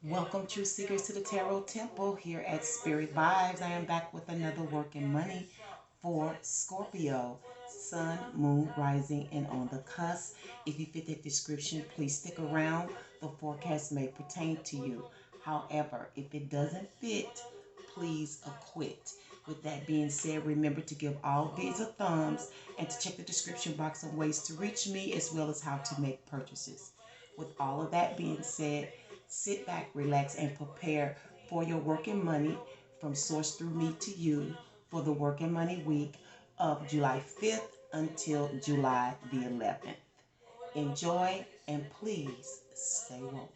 Welcome, true seekers, to the Tarot Temple here at Spirit Vibes. I am back with another work and money for Scorpio, Sun, Moon, Rising, and on the cusp. If you fit that description, please stick around. The forecast may pertain to you. However, if it doesn't fit, please quit. With that being said, remember to give all vids a thumbs and to check the description box on ways to reach me as well as how to make purchases. With all of that being said, sit back, relax, and prepare for your work and money from source through me to you for the work and money week of July 5th until July the 11th. Enjoy and please stay woke.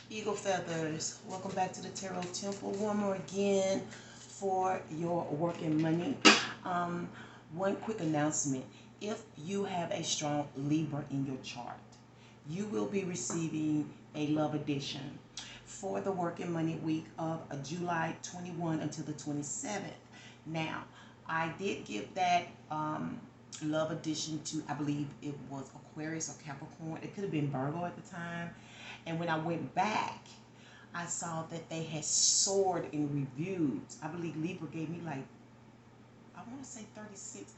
Eagle Feathers, welcome back to the Tarot Temple. One more again for your work and money. Um, One quick announcement. If you have a strong Libra in your chart, you will be receiving a love edition for the work and money week of July 21 until the 27th. Now, I did give that love edition to, I believe it was Aquarius or Capricorn. It could have been Virgo at the time. And when I went back, I saw that they had soared in reviews. I believe Libra gave me like, I want to say 36.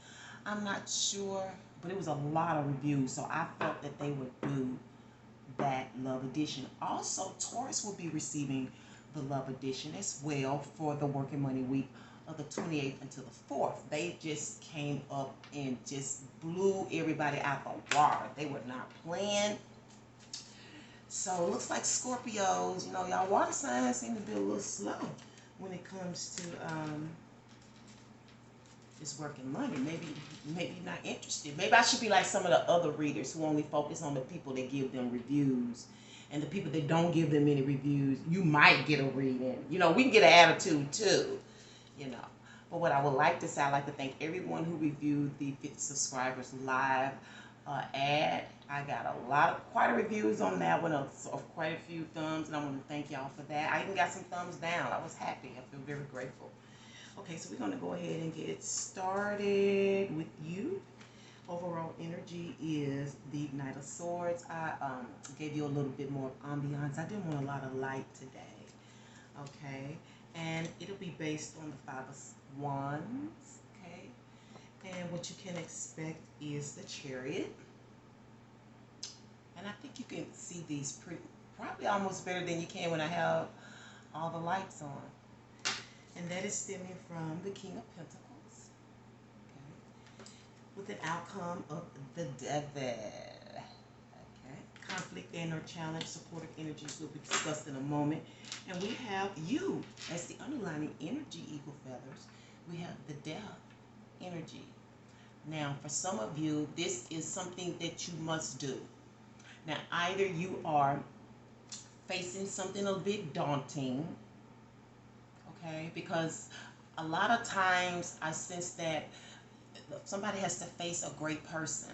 I'm not sure, but it was a lot of reviews. So I felt that they would do that love edition. Also, Taurus will be receiving the love edition as well for the working money week of the 28th until the 4th. They just came up and just blew everybody out the water. They were not playing. So it looks like Scorpios, y'all water signs seem to be a little slow when it comes to this working money. Maybe you're not interested. Maybe I should be like some of the other readers who only focus on the people that give them reviews. And the people that don't give them any reviews, you might get a reading. We can get an attitude too, you know. But what I would like to say, I'd like to thank everyone who reviewed the 50 subscribers live ad. I got quite a reviews on that one of quite a few thumbs, and I want to thank y'all for that. I even got some thumbs down. I was happy. I feel very grateful. Okay, so we're going to go ahead and get started with you. Overall energy is the Knight of Swords. I gave you a little bit more ambiance. I didn't want a lot of light today. Okay, and it'll be based on the Five of Wands. Okay, and what you can expect is the Chariot. And I think you can see these probably almost better than you can when I have all the lights on. And that is stemming from the King of Pentacles. Okay. With an outcome of the Devil. Okay. Conflict and or challenge, supportive energies will be discussed in a moment. And we have you as the underlying energy, Eagle Feathers. We have the Death energy. Now, for some of you, this is something that you must do. Now, either you are facing something a bit daunting, okay, because a lot of times I sense that somebody has to face a great person.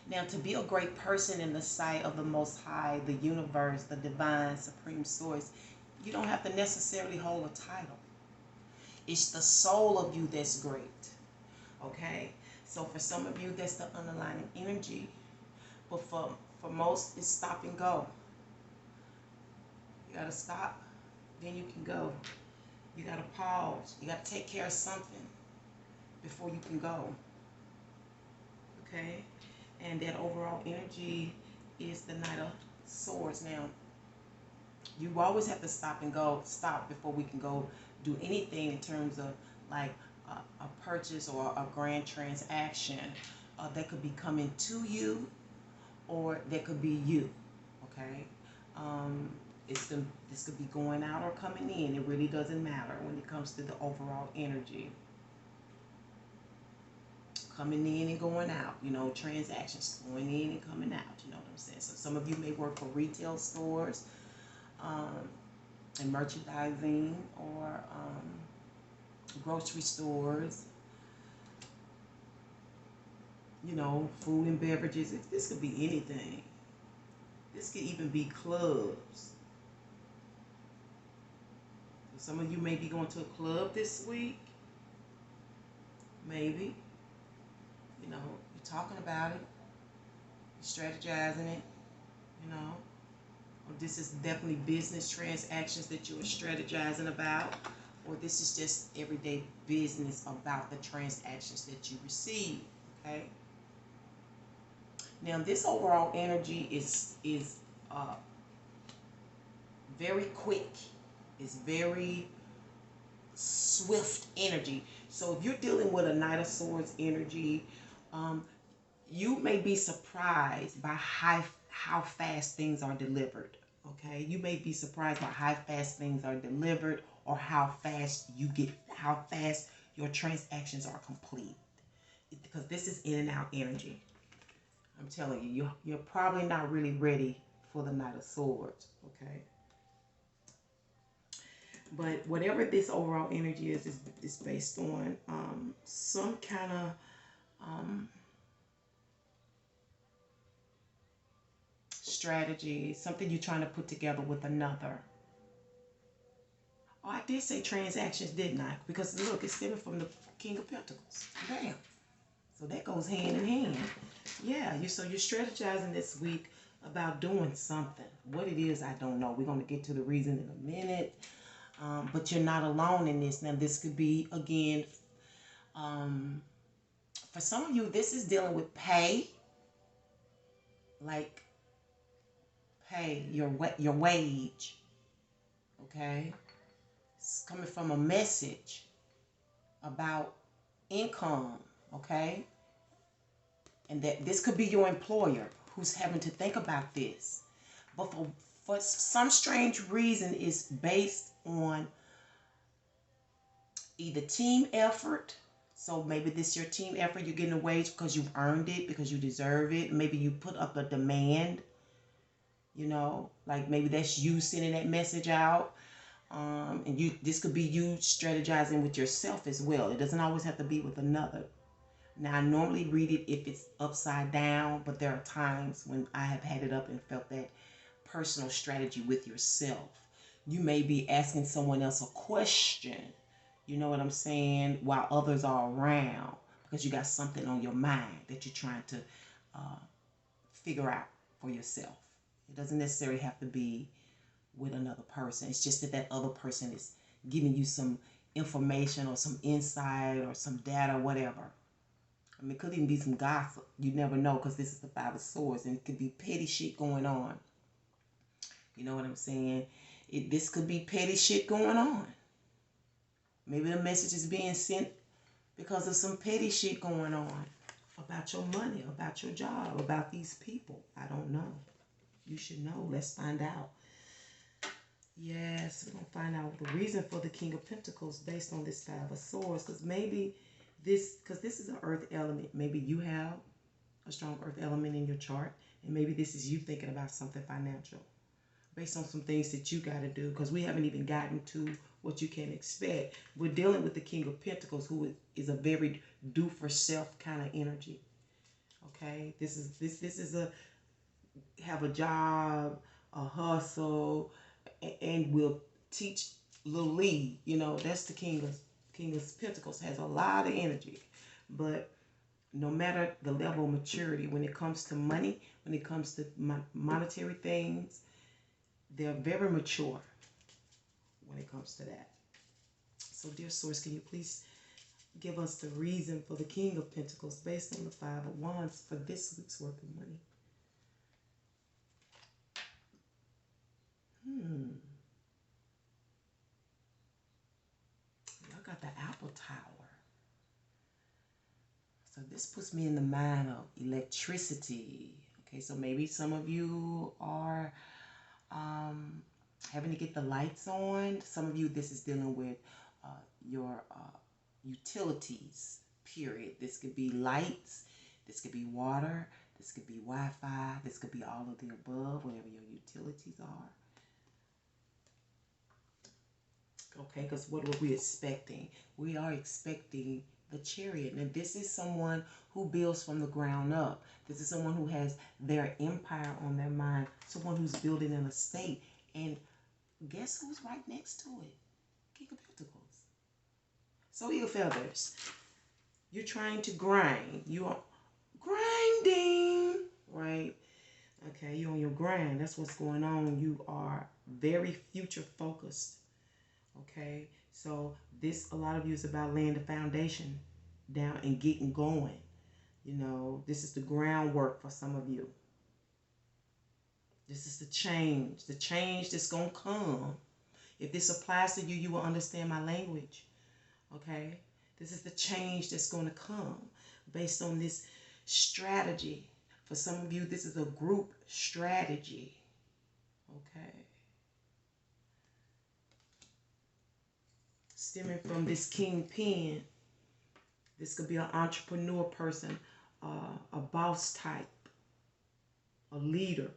Now, to be a great person in the sight of the Most High, the universe, the divine, supreme source, you don't have to necessarily hold a title. It's the soul of you that's great, okay? So for some of you, that's the underlying energy. But for most, it's stop and go. You got to stop, then you can go. You got to pause. You got to take care of something before you can go. Okay? And that overall energy is the Knight of Swords. Now, you always have to stop and go. Stop before we can go do anything in terms of like a purchase or a grand transaction that could be coming to you, or that could be you. Okay? This could be going out or coming in. It really doesn't matter when it comes to the overall energy. Coming in and going out, transactions going in and coming out, you know what I'm saying? So some of you may work for retail stores and merchandising, or grocery stores, food and beverages. This could be anything. This could even be clubs. Some of you may be going to a club this week. Maybe. You're talking about it. You're strategizing it. you know. Or this is definitely business transactions that you are strategizing about. Or this is just everyday business about the transactions that you receive. Okay. Now this overall energy is uh, very quick. It's very swift energy. So if you're dealing with a Knight of Swords energy, um, you may be surprised by how fast things are delivered. Okay, you may be surprised by how fast things are delivered, or how fast your transactions are complete. Because this is in and out energy. I'm telling you, you're probably not really ready for the Knight of Swords. Okay. But whatever this overall energy is based on some kind of strategy, something you're trying to put together with another. Oh, I did say transactions, didn't I? Because look, it's stemming from the King of Pentacles. Bam. So that goes hand in hand. Yeah, so you're strategizing this week about doing something. What it is, I don't know. We're going to get to the reason in a minute. But you're not alone in this. Now, this could be, again, for some of you, this is dealing with pay. Like, pay, your wage. Okay? It's coming from a message about income. Okay? And that this could be your employer who's having to think about this. But for some strange reason, it's based on either team effort. So maybe this is your team effort. You're getting a wage because you've earned it, because you deserve it. Maybe you put up a demand, like maybe that's you sending that message out. And this could be you strategizing with yourself as well. It doesn't always have to be with another. Now, I normally read it if it's upside down, but there are times when I have had it up and felt that personal strategy with yourself. You may be asking someone else a question, you know what I'm saying, while others are around, because you got something on your mind that you're trying to figure out for yourself. It doesn't necessarily have to be with another person. It's just that other person is giving you some information or some insight or some data, whatever. I mean, it could even be some gossip. You never know, because this is the Five of Swords, and it could be petty shit going on. You know what I'm saying? This could be petty shit going on. Maybe the message is being sent because of some petty shit going on about your money, about your job, about these people. I don't know. You should know. Let's find out. Yes, we're going to find out the reason for the King of Pentacles based on this Five of Swords. Because this is an earth element. Maybe you have a strong earth element in your chart. And maybe this is you thinking about something financial based on some things that you got to do. Because we haven't even gotten to what you can expect. We're dealing with the King of Pentacles, who is a very do for self kind of energy. Okay, this is a have a job, a hustle, and will teach little Lee. That's the King of Pentacles. Has a lot of energy, but no matter the level of maturity, when it comes to money, when it comes to monetary things, they're very mature when it comes to that. So, dear Source, can you please give us the reason for the King of Pentacles based on the Five of Wands for this week's work of money? Y'all got the Apple Tower. So this puts me in the mind of electricity. Okay, so maybe some of you are having to get the lights on. Some of you, this is dealing with your utilities, period. This could be lights. This could be water. This could be Wi-Fi. This could be all of the above, whatever your utilities are. Okay, because what were we expecting? We are expecting the Chariot. And this is someone who builds from the ground up. This is someone who has their empire on their mind. Someone who's building an estate. And guess who's right next to it? King of Pentacles. So, ear feathers, you're trying to grind. You are grinding, right? Okay, you're on your grind. That's what's going on. You are very future focused. Okay, so this, a lot of you, is about laying the foundation down and getting going. You know, this is the groundwork for some of you. This is the change that's going to come. If this applies to you, you will understand my language. Okay, this is the change that's going to come based on this strategy. For some of you, this is a group strategy. Okay. Stemming from this kingpin, this could be an entrepreneur person, a boss type, a leader.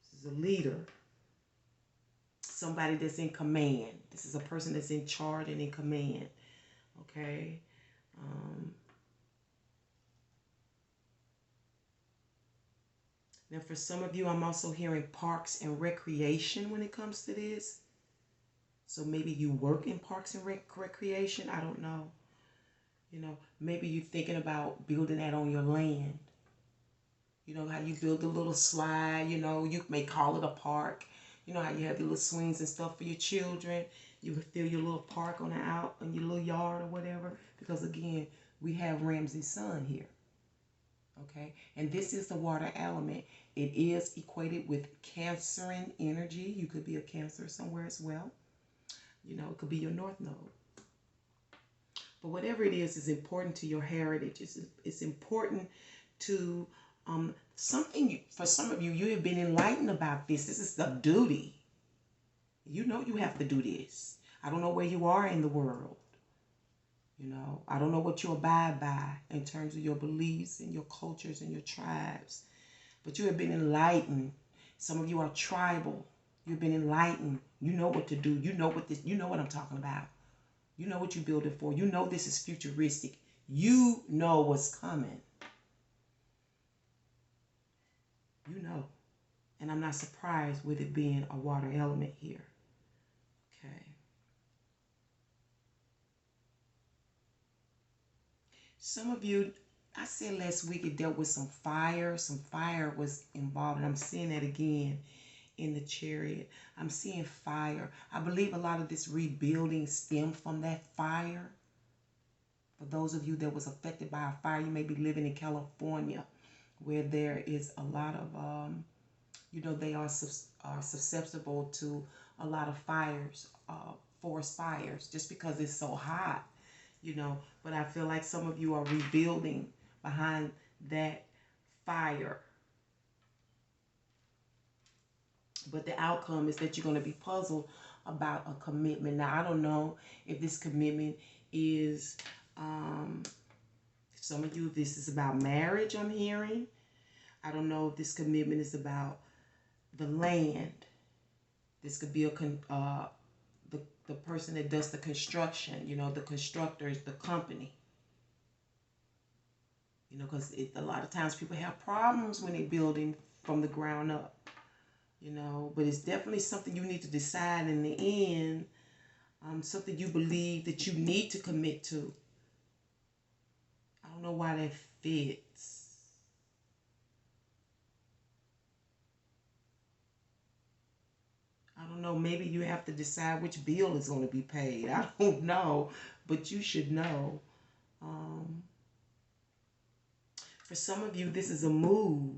This is a leader. Somebody that's in command. This is a person that's in charge and in command. Okay. Now, for some of you, I'm also hearing parks and recreation when it comes to this. So maybe you work in parks and recreation. I don't know. You know, maybe you're thinking about building that on your land. You know how you build a little slide, you know, you may call it a park. You know how you have your little swings and stuff for your children. You would fill your little park on the out in your little yard or whatever. Because again, we have Ramsey's sun here. Okay, and this is the water element. It is equated with Cancerian energy. You could be a Cancer somewhere as well. You know, it could be your North Node. But whatever it is important to your heritage. It's important to something. For some of you, you have been enlightened about this. This is the duty. You know you have to do this. I don't know where you are in the world. You know, I don't know what you abide by in terms of your beliefs and your cultures and your tribes. But you have been enlightened. Some of you are tribal. You've been enlightened. You know what to do. You know what I'm talking about. You know what you're building for. You know this is futuristic. You know what's coming. You know. And I'm not surprised with it being a water element here. Okay. Some of you, I said last week it dealt with some fire. Some fire was involved. And I'm seeing that again in the Chariot. I'm seeing fire. I believe a lot of this rebuilding stemmed from that fire. For those of you that was affected by a fire, you may be living in California where there is a lot of, you know, they are susceptible to a lot of fires, forest fires, just because it's so hot, you know. But I feel like some of you are rebuilding behind that fire. But the outcome is that you're going to be puzzled about a commitment. Now, I don't know if this commitment is, some of you, this is about marriage, I'm hearing. I don't know if this commitment is about the land. This could be the person that does the construction, you know, the constructor is the company. You know, because a lot of times people have problems when they're building from the ground up. You know, but it's definitely something you need to decide in the end. Something you believe that you need to commit to. I don't know why that fits. I don't know. Maybe you have to decide which bill is going to be paid. I don't know. But you should know. For some of you, this is a move.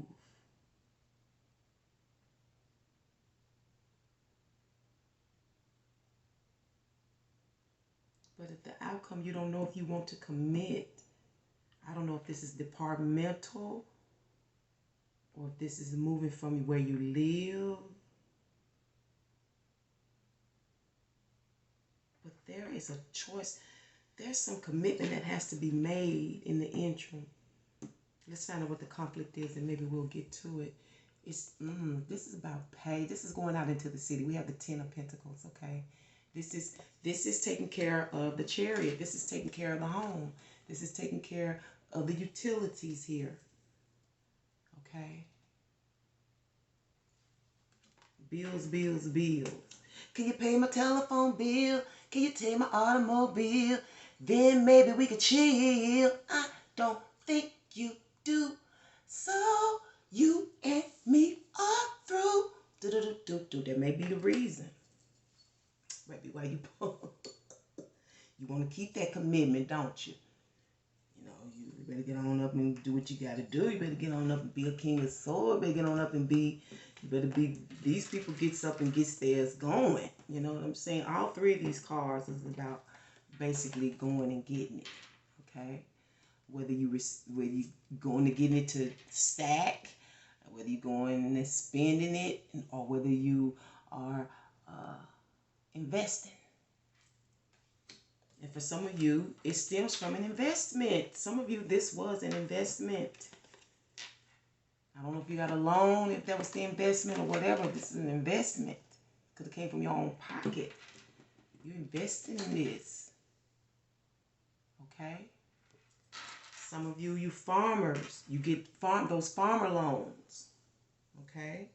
But at the outcome, you don't know if you want to commit. I don't know if this is departmental or if this is moving from where you live. But there is a choice. There's some commitment that has to be made in the interim. Let's find out what the conflict is and maybe we'll get to it. This is about pay. This is going out into the city. We have the 10 of Pentacles, okay? This is taking care of the Chariot. This is taking care of the home. This is taking care of the utilities here. Okay? Bills, bills, bills. Can you pay my telephone bill? Can you take my automobile? Then maybe we could chill. I don't think you do. So you and me That may be the reason. Maybe why you you want to keep that commitment, don't you? You know, you better get on up and do what you got to do. You better get on up and be a king of swords. You better get on up and be, you better be, these people gets up and gets theirs going. You know what I'm saying? All three of these cards is about basically going and getting it, okay? Whether you going to getting it to stack, whether you're going and spending it, or whether you are investing. And for some of you, it stems from an investment. Some of you, this was an investment. I don't know if you got a loan, if that was the investment or whatever. This is an investment. Could have came from your own pocket. You invested in this. Okay? Some of you farmers, you get those farmer loans. Okay?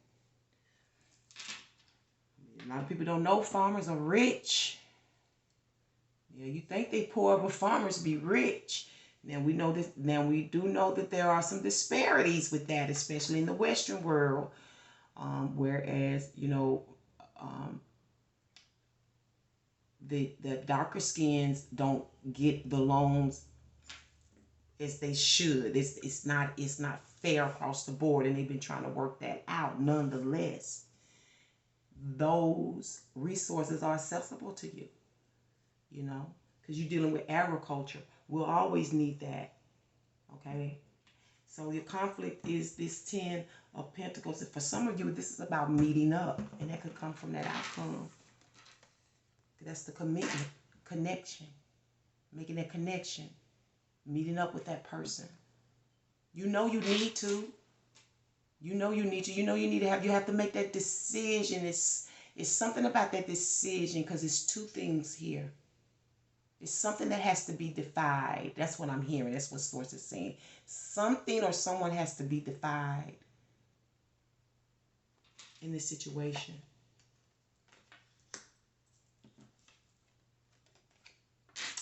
A lot of people don't know farmers are rich. Yeah, you think they poor, but farmers be rich. Now we know this. Now we do know that there are some disparities with that, especially in the Western world. Whereas, you know, the darker skins don't get the loans as they should. It's not fair across the board, and they've been trying to work that out. Nonetheless, those resources are accessible to you. You know, because you're dealing with agriculture. We'll always need that. Okay? So your conflict is this 10 of Pentacles. And for some of you, this is about meeting up. And that could come from that outcome. That's the commitment, connection. Making that connection. Meeting up with that person. You know you need to. You know you need to. You know you need to have. You have to make that decision. It's something about that decision, because it's two things here. It's something that has to be defied. That's what I'm hearing. That's what Source is saying. Something or someone has to be defied in this situation.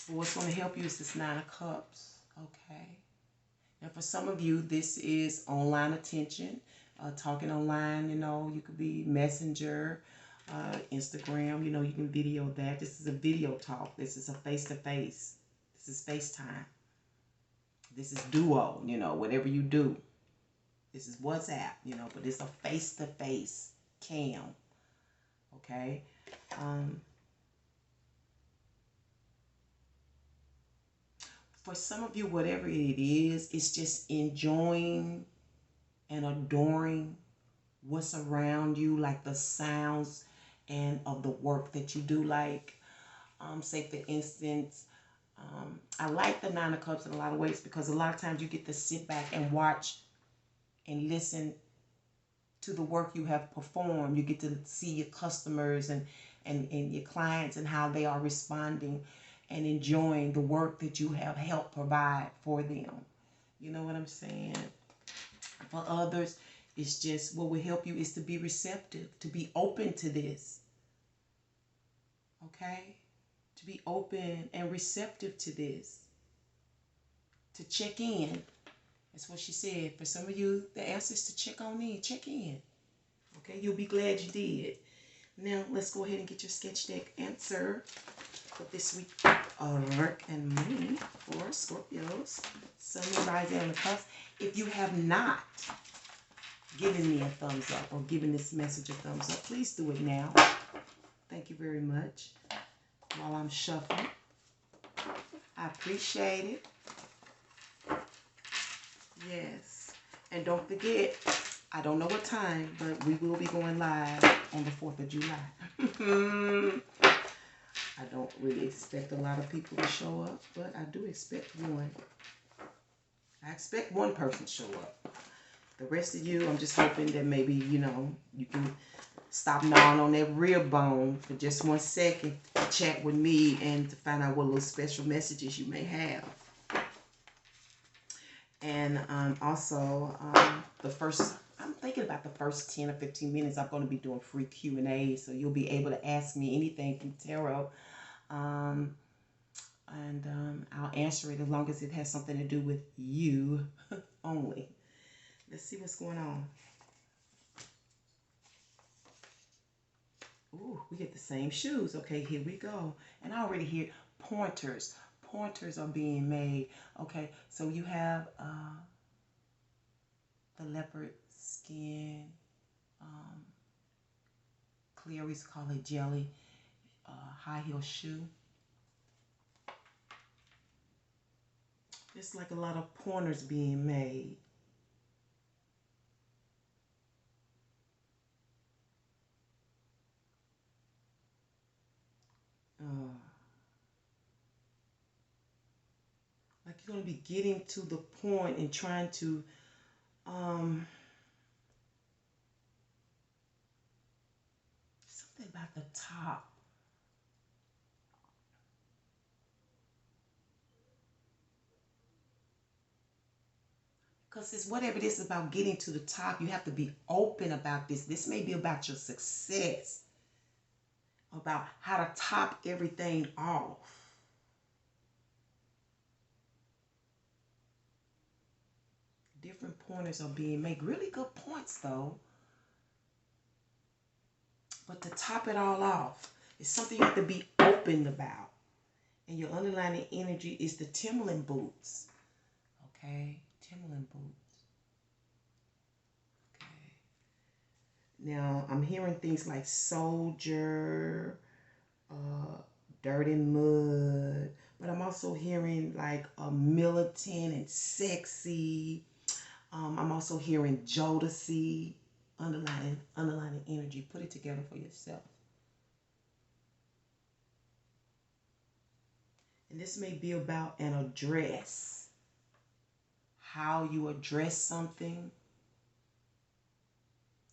But what's going to help you is this 9 of Cups. Okay. Now for some of you, this is online attention. Talking online, you know, you could be Messenger, Instagram, you know, you can video that. This is a video talk. This is a face-to-face. This is FaceTime. This is Duo, you know, whatever you do. This is WhatsApp, you know, but it's a face-to-face cam. Okay? For some of you, whatever it is, it's just enjoying and adoring what's around you, like the sounds and of the work that you do. Like, say for instance, I like the 9 of Cups in a lot of ways, because a lot of times you get to sit back and watch and listen to the work you have performed. You get to see your customers and your clients and how they are responding and enjoying the work that you have helped provide for them. You know what I'm saying? For others, it's just what will help you is to be receptive, to be open to this. Okay? To be open and receptive to this. To check in. That's what she said. For some of you, the answer is to check on in. Check in. Okay? You'll be glad you did. Now, let's go ahead and get your sketch deck answer for this week of work and money for Scorpios. Sun, Moon, Rising, and the Cusp. If you have not given me a thumbs up or given this message a thumbs up, please do it now. Thank you very much. While I'm shuffling, I appreciate it. Yes. And don't forget, I don't know what time, but we will be going live on the 4th of July. I don't really expect a lot of people to show up, but I do expect one. I expect one person to show up. The rest of you, I'm just hoping that maybe, you know, you can stop gnawing on that rib bone for just 1 second to chat with me and to find out what little special messages you may have. And also, I'm thinking about the first 10 or 15 minutes, I'm going to be doing free Q&A, so you'll be able to ask me anything from tarot. I'll answer it as long as it has something to do with you only. Let's see what's going on. we get the same shoes. Okay, here we go. And I already hear pointers. Pointers are being made. Okay, so you have the leopard skin, clear, we call it jelly, high heel shoe. It's like a lot of pointers being made. Like you're going to be getting to the point and trying to something about the top. Because it's whatever it is about getting to the top, you have to be open about this. This may be about your success, about how to top everything off. Different pointers are being made. Really good points, though. But to top it all off, it's something you have to be open about. And your underlying energy is the Timberland boots. Okay? Timberland boots. Okay. Now, I'm hearing things like soldier, dirt and mud. But I'm also hearing like a militant and sexy. I'm also hearing Jodeci, underlining energy. Put it together for yourself. And this may be about an address. How you address something.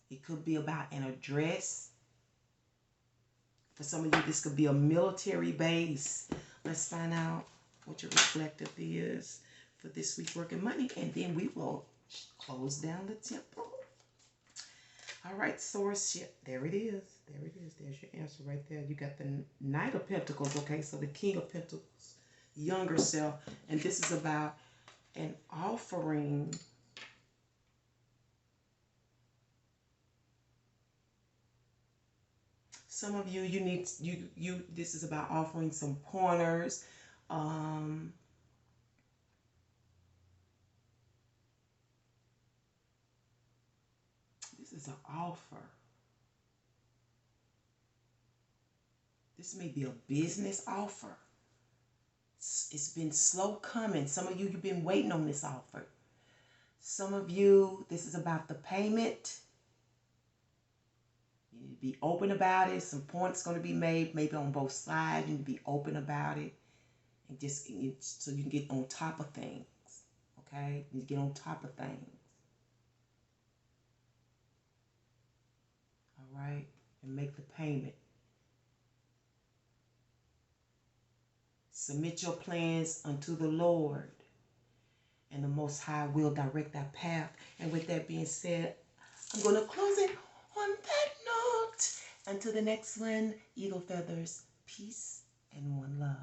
It could be about an address. For some of you, this could be a military base. Let's find out what your reflective is for this week's Working Money. And then we will close down the temple. All right, source ship. There it is. There it is. There's your answer right there. You got the Knight of Pentacles. Okay, so the King of Pentacles, younger self. And this is about an offering. Some of you, this is about offering some pointers. This is an offer. This may be a business offer. It's been slow coming. Some of you, you've been waiting on this offer. Some of you, this is about the payment. You need to be open about it. Some points going to be made, maybe on both sides. You need to be open about it. And just so you can get on top of things. Okay? You need to get on top of things. All right? And make the payment. Submit your plans unto the Lord, and the Most High will direct our path. And with that being said, I'm going to close it on that note. Until the next one, Eagle Feathers, peace and one love.